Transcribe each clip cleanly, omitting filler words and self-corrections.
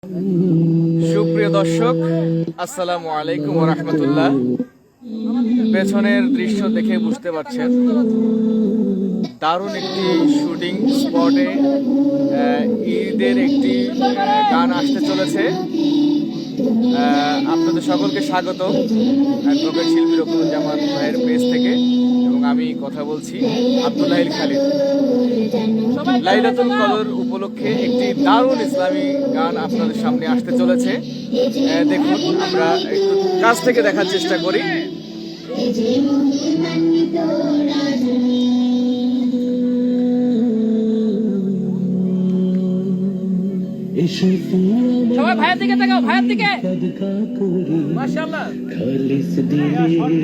সুপ্রিয় দর্শক, আসসালামু আলাইকুম ওয়া রাহমাতুল্লাহ। পেছনের দৃশ্য দেখে বুঝতে পারছেন দারুণ একটি শুটিং স্পটে ঈদের একটি গান আসতে চলেছে। আপনাদের সকলকে স্বাগত অ্যাডভোকেট শিল্পী রকুনুজ্জামান ভাইয়ের পেজ থেকে, এবং আমি কথা বলছি আব্দুল্লাহিল খালিদ। লাইলাতুল কদর উপলক্ষে একটি দারুণ ইসলামী গান আপনাদের সামনে আসতে চলেছে। দেখুন, আমরা একটু কাছ থেকে দেখার চেষ্টা করি। সবাই ভাইয়ের দিকে তাকাও, ভাইয়ের দিকে। মাশাআল্লাহ।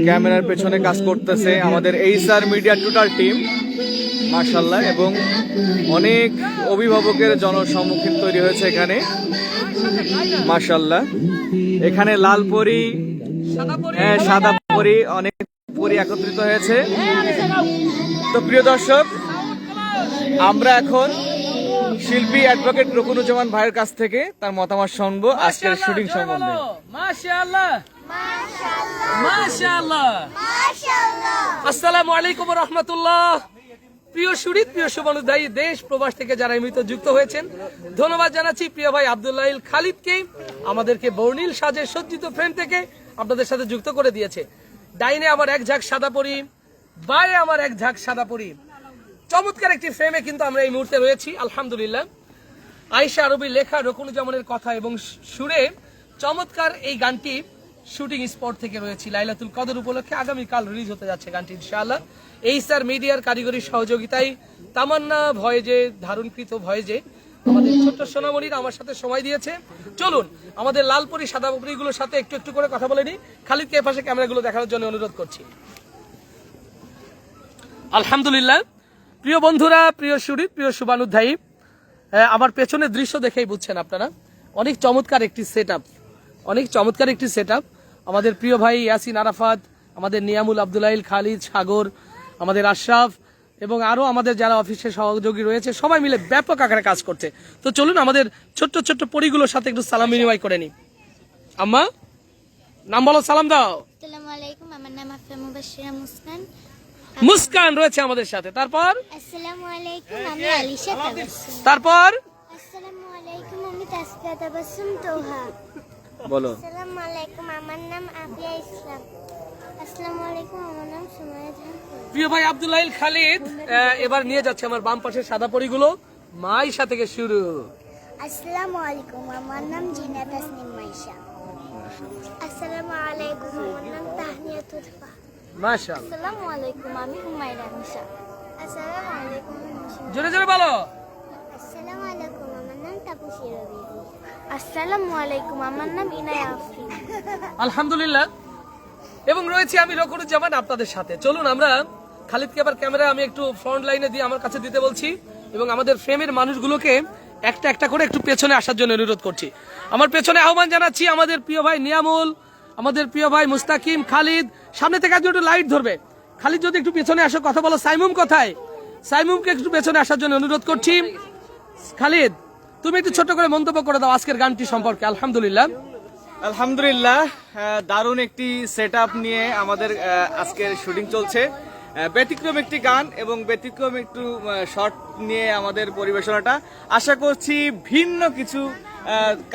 ক্যামেরার পেছনে কাজ করতেছে আমাদের এইচআর মিডিয়া টোটাল টিম, মাশাআল্লাহ, এবং অনেক অভিভাবকের জনসম্মুখীন তৈরি হয়েছে এখানে, মাশাআল্লাহ। এখানে লাল পরি, সাদা পরি, অনেক পরি একত্রিত হয়েছে। তো প্রিয় দর্শক, আমরা এখন শিল্পী অ্যাডভোকেট রকুনুজ্জামান ভাইয়ের কাছ থেকে তার মতামত শুনবো আজকের শুটিং সম্বন্ধে। মাশাআল্লাহ, মাশাআল্লাহ, মাশাআল্লাহ। আসসালামু আলাইকুম ওয়া রাহমাতুল্লাহ। প্রিয় শুটিং, প্রিয় শুভানুধ্যায়ী, দেশ প্রবাস থেকে যারা এই মুহূর্তে যুক্ত হয়েছেন, ধন্যবাদ জানাচ্ছি প্রিয় ভাই আব্দুল্লাহিল খালিদকে, আমাদেরকে বর্ণিল সাজে সজ্জিত ফ্রেম থেকে আপনাদের সাথে যুক্ত করে দিয়েছে। ডাইনে আমার এক ঝাঁক সাদা পরি, বায়ে আমার এক ঝাঁক সাদা পরি। চমৎকার একটি ফ্রেমে কিন্তু আমরা এই মুহূর্তে রয়েছি, আলহামদুলিল্লাহ। আয়েশা আরবির লেখা, রকুনুজ্জামানের কথা এবং সুরে চমৎকার এই গানটি শুটিং স্পট থেকে রয়েছে। লাইলাতুল কদর উপলক্ষে আগামীকাল রিলিজ হতে যাচ্ছে গানটি ইনশাআল্লাহ। এইচআর মিডিয়ার কারিগরি সহযোগিতায় তামান্না ভয়েজে ধারণকৃত ভয়েজে আমাদের ছোট্ট সোনামণিরা আমার সাথে সময় দিয়েছে। চলুন আমাদের লালপরি সাদা পরিগুলোর সাথে একটু একটু করে কথা বলে নিই। খালিদকে এ পাশে ক্যামেরাগুলো দেখানোর জন্য অনুরোধ করছি। আলহামদুলিল্লাহ। প্রিয় বন্ধুরা, প্রিয় শুটিং, প্রিয় শুভানুধ্যায়ী, আমার পেছনের দৃশ্য দেখেই বুঝছেন আপনারা, অনেক চমৎকার একটি সেটআপ, অনেক চমৎকার একটি সেটআপ। আমাদের প্রিয় ভাই ইয়াসিন আরাফাত, আমাদের নিয়ামুল, আব্দুল্লাহিল খালিদ, সাগর, আমাদের আশরাফ এবং আরো আমাদের যারা অফিসের সহযোগী রয়েছে, সবাই মিলে ব্যাপক আকারে কাজ করছে। তো চলুন আমাদের ছোট্ট ছোট্ট পরিগুলোর সাথে একটু সালাম বিনিময় করে নিই। আম্মা, নাম বলো, সালাম দাও। আসসালামু আলাইকুম, আমার নাম আফরা মুবাশশিরা মুসকান। মুস্কান রয়েছে আমাদের সাথে। তারপর আসসালামু আলাইকুম, আমি আলিশা তাবাসসুম। তারপর আসসালামু আলাইকুম, আমি তাসফিয়া তাবাসসুম তোহা। বলো। আসসালামু আলাইকুম, আমার নাম আফিয়া ইসলাম। আসসালামু আলাইকুম, আমার নাম সুমাইয়া জাহান। প্রিয় ভাই আব্দুল্লাহিল খালিদ এবার নিয়ে যাচ্ছে আমার বাম পাশের সাদা পরিগুলো। মাইশা থেকে শুরু। আসসালামু আলাইকুম, আমার নাম জিনা তাসনিম মাইশা। আসসালামু আলাইকুম, আমার নাম তাহনিয়াতুল ফা। মাশাআল্লাহ। আসসালামু আলাইকুম, আমি হুমায়রা নিশা। আসসালামু আলাইকুম। জোরে জোরে বলো। আসসালামু আলাইকুম, আমার নাম তাপসী রবি। আসসালামু আলাইকুম, আমার নাম ইনায়া আফরিন। আলহামদুলিল্লাহ। এবং রয়েছে আমি রকুনুজ্জামান আপনাদের সাথে। চলুন আমরা খালিদকে এবার ক্যামেরা আমি একটু ফ্রন্ট লাইনে দিয়ে আমার কাছে দিতে বলছি, এবং আমাদের ফ্রেমের মানুষগুলোকে একটা একটা করে একটু পেছনে আসার জন্য অনুরোধ করছি। আমার পেছনে আহ্বান জানাচ্ছি আমাদের প্রিয় ভাই নিয়ামুল, আমাদের প্রিয় ভাই মুস্তাকিম, খালিদ। সামনে থেকে একটু লাইট ধরবে। খালিদ যদি একটু পেছনে আসো, কথা বলো। সাইমুম কোথায়? সাইমুমকে একটু পেছনে আসার জন্য অনুরোধ করছি। খালিদ, তুমি একটু ছোট করে মন্তব্য করে দাও আজকের গানটি সম্পর্কে। আলহামদুলিল্লাহ। আলহামদুলিল্লাহ, দারুণ একটি সেটআপ নিয়ে আমাদের আজকের শুটিং চলছে। ব্যতিক্রম একটি গান এবং ব্যতিক্রম একটু শর্ট নিয়ে আমাদের পরিবেশনাটা, আশা করছি ভিন্ন কিছু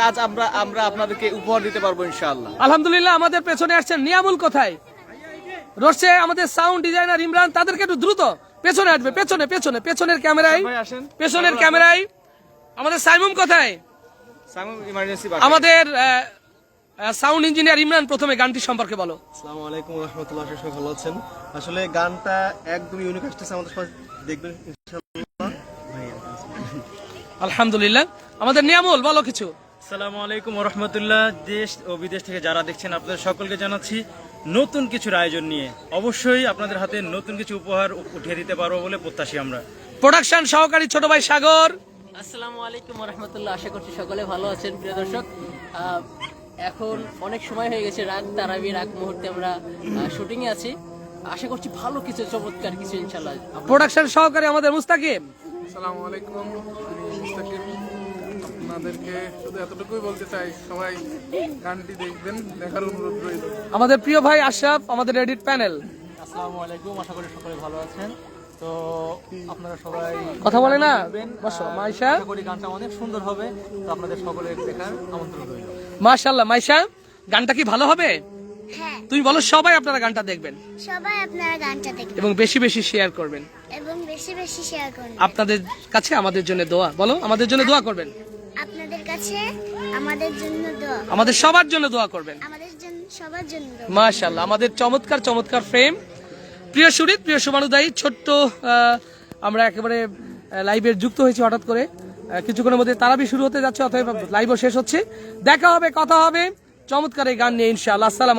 কাজ আমরা আপনাদেরকে উপহার দিতে পারবো ইনশাআল্লাহ। আলহামদুলিল্লাহ। আমাদের পেছনে আসছেন নিয়ামুল, কোথায় রয়েছে আমাদের সাউন্ড ডিজাইনার ইমরান। তাদেরকে একটু দ্রুত পেছনে আসবে, পেছনে পেছনে পেছনের ক্যামেরায়, পেছনের ক্যামেরায়। আমাদের সাইমুম কোথায়? আমাদের সাউন্ড ইঞ্জিনিয়ার ইমরান, প্রথমে গানটি সম্পর্কে বলো। আসসালামু আলাইকুম ওয়া রাহমাতুল্লাহ। আশা করি ভালো আছেন। আসলে গানটা একদম ইউনিক আসতেছে, আমাদের সবাই দেখবেন ইনশাআল্লাহ। আলহামদুলিল্লাহ। আমাদের নিয়ামুল, বলো কিছু। আসসালামু আলাইকুম ওয়া রাহমাতুল্লাহ। দেশ ও বিদেশ থেকে যারা দেখছেন আপনাদের সকলকে জানাচ্ছি নতুন কিছুর আয়োজন নিয়ে। অবশ্যই আপনাদের হাতে নতুন কিছু উপহার উঠিয়ে দিতে পারবো বলে প্রত্যাশী আমরা। প্রোডাকশন সহকারী ছোট ভাই সাগর। আসসালামু আলাইকুম ওয়া রাহমাতুল্লাহ। আশা করছি সকলে ভালো আছেন। প্রিয় দর্শক, এখন অনেক সময় হয়ে গেছে, রাত তারাবির আগ মুহূর্তে আমরা শুটিং এ আছি। আশা করছি ভালো কিছু, চমৎকার কিছু ইনশাআল্লাহ। প্রোডাকশন সহকারী আমাদের মুস্তাকিম। আসসালামু আলাইকুম, মুস্তাকিম। আপনাদেরকে শুধু এতটুকুই বলতে চাই, সবাই গানটি দেখবেন, দেখার অনুরোধ রইল। আমাদের প্রিয় ভাই আশরাফ, আমাদের এডিট প্যানেল। আসসালামু আলাইকুম, আশা করি সকলে ভালো আছেন। তো আপনারা সবাই কথা বলে না, বসো মাইশা। আশা করি গানটা অনেক সুন্দর হবে, তো আপনাদের সকলের দেখার আমন্ত্রণ রইল। মাশাআল্লাহ মাইশা, গানটা কি ভালো হবে? হ্যাঁ, তুমি বলো, সবাই আপনারা গানটা দেখবেন সবাই আপনারা গানটা দেখবেন এবং বেশি বেশি শেয়ার করবেন। এবং বেশি বেশি শেয়ার করবেন। আপনাদের কাছে আমাদের জন্য দোয়া, বলো আমাদের জন্য দোয়া করবেন। আপনাদের কাছে আমাদের জন্য দোয়া, আমাদের সবার জন্য দোয়া করবেন। আমাদের জন্য সবার জন্য দোয়া। মাশাআল্লাহ, আমাদের চমৎকার চমৎকার ফ্রেম। প্রিয় সুরিত, প্রিয় শুভানুদায়ী, ছোট্ট আমরা একেবারে লাইভে যুক্ত হয়েছি হঠাৎ করে। কিছুক্ষণের মধ্যে তারাবি শুরু হতে যাচ্ছে, অথবা লাইভও শেষ হচ্ছে। দেখা হবে, কথা হবে চমৎকার এই গান নিয়ে ইনশাআল্লাহ। আসসালাম।